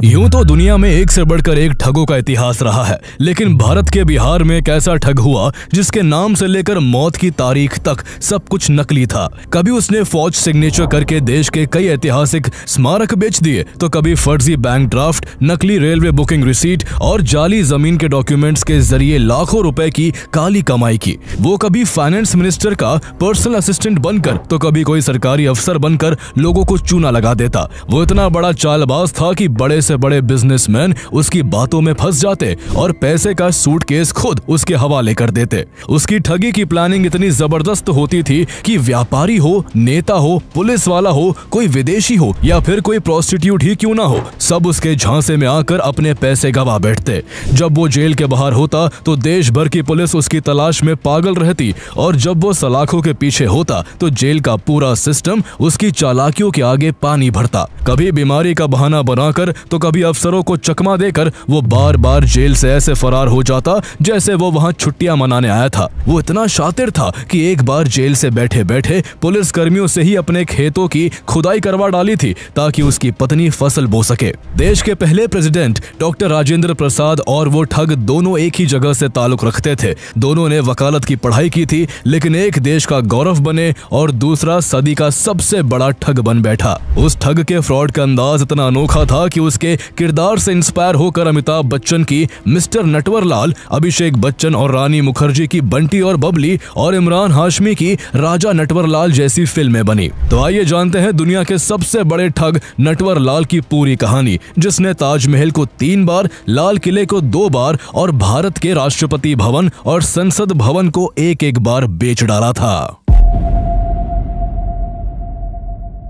यूं तो दुनिया में एक से बढ़कर एक ठगों का इतिहास रहा है, लेकिन भारत के बिहार में एक ऐसा ठग हुआ जिसके नाम से लेकर मौत की तारीख तक सब कुछ नकली था। कभी उसने फौज सिग्नेचर करके देश के कई ऐतिहासिक स्मारक बेच दिए, तो कभी फर्जी बैंक ड्राफ्ट, नकली रेलवे बुकिंग रिसीट और जाली जमीन के डॉक्यूमेंट्स के जरिए लाखों रुपए की काली कमाई की। वो कभी फाइनेंस मिनिस्टर का पर्सनल असिस्टेंट बनकर, तो कभी कोई सरकारी अफसर बनकर लोगों को चूना लगा देता। वो इतना बड़ा चालबाज था कि बड़े से बड़े बिजनेसमैन उसकी बातों में फंस जाते और पैसे का सूटकेस खुद उसके हवाले कर देते। उसकी ठगी की प्लानिंग इतनी जबरदस्त होती थी कि व्यापारी हो, नेता हो, पुलिस वाला हो, कोई विदेशी हो या फिर कोई प्रोस्टिट्यूट ही क्यों ना हो, सब उसके झांसे में आकर अपने पैसे गवा बैठते। जब वो जेल के बाहर होता तो देश भर की पुलिस उसकी तलाश में पागल रहती, और जब वो सलाखों के पीछे होता तो जेल का पूरा सिस्टम उसकी चालाकियों के आगे पानी भरता। कभी बीमारी का बहाना बनाकर तो कभी अफसरों को चकमा देकर वो बार बार जेल से ऐसे फरार हो जाता जैसे वो वहां छुट्टियां मनाने आया था। वो इतना शातिर था कि एक बार जेल से बैठे बैठे पुलिस कर्मियों से ही अपने खेतों की खुदाई करवा डाली थी ताकि उसकी पत्नी फसल बो सके। देश के पहले प्रेसिडेंट डॉक्टर राजेंद्र प्रसाद और वो ठग दोनों एक ही जगह से ताल्लुक रखते थे। दोनों ने वकालत की पढ़ाई की थी, लेकिन एक देश का गौरव बने और दूसरा सदी का सबसे बड़ा ठग बन बैठा। उस ठग के फ्रॉड का अंदाज इतना अनोखा था कि उसके किरदार से इंस्पायर होकर अमिताभ बच्चन की मिस्टर नटवरलाल, अभिषेक बच्चन और रानी मुखर्जी की बंटी और बबली और इमरान हाशमी की राजा नटवरलाल जैसी फिल्में बनी। तो आइए जानते हैं दुनिया के सबसे बड़े ठग नटवरलाल की पूरी कहानी, जिसने ताजमहल को 3 बार, लाल किले को 2 बार और भारत के राष्ट्रपति भवन और संसद भवन को एक बार बेच डाला था।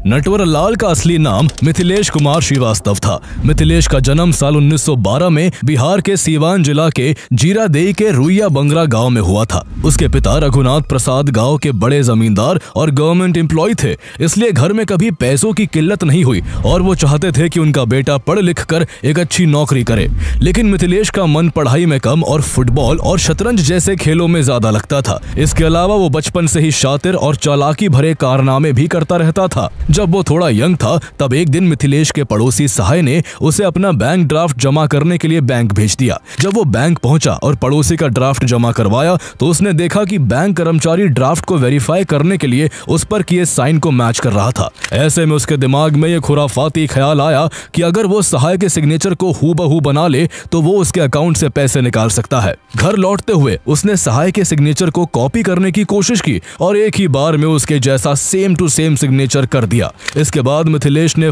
नटवरलाल का असली नाम मिथिलेश कुमार श्रीवास्तव था। मिथिलेश का जन्म साल 1912 में बिहार के सीवान जिला के जीरादेई के रुइया बंगरा गांव में हुआ था। उसके पिता रघुनाथ प्रसाद गांव के बड़े जमींदार और गवर्नमेंट एम्प्लॉय थे, इसलिए घर में कभी पैसों की किल्लत नहीं हुई और वो चाहते थे कि उनका बेटा पढ़ लिख कर एक अच्छी नौकरी करे। लेकिन मिथिलेश का मन पढ़ाई में कम और फुटबॉल और शतरंज जैसे खेलों में ज्यादा लगता था। इसके अलावा वो बचपन से ही शातिर और चालाकी भरे कारनामे भी करता रहता था। जब वो थोड़ा यंग था तब एक दिन मिथिलेश के पड़ोसी सहाय ने उसे अपना बैंक ड्राफ्ट जमा करने के लिए बैंक भेज दिया। जब वो बैंक पहुंचा और पड़ोसी का ड्राफ्ट जमा करवाया तो उसने देखा कि बैंक कर्मचारी ड्राफ्ट को वेरीफाई करने के लिए उस पर किए साइन को मैच कर रहा था। ऐसे में उसके दिमाग में ये खुराफाती ख्याल आया कि अगर वो सहाय के सिग्नेचर को हूबहू बना ले तो वो उसके अकाउंट से पैसे निकाल सकता है। घर लौटते हुए उसने सहाय के सिग्नेचर को कॉपी करने की कोशिश की और एक ही बार में उसके जैसा सेम टू सेम सिग्नेचर कर दिया। इसके बाद मिथिलेश ने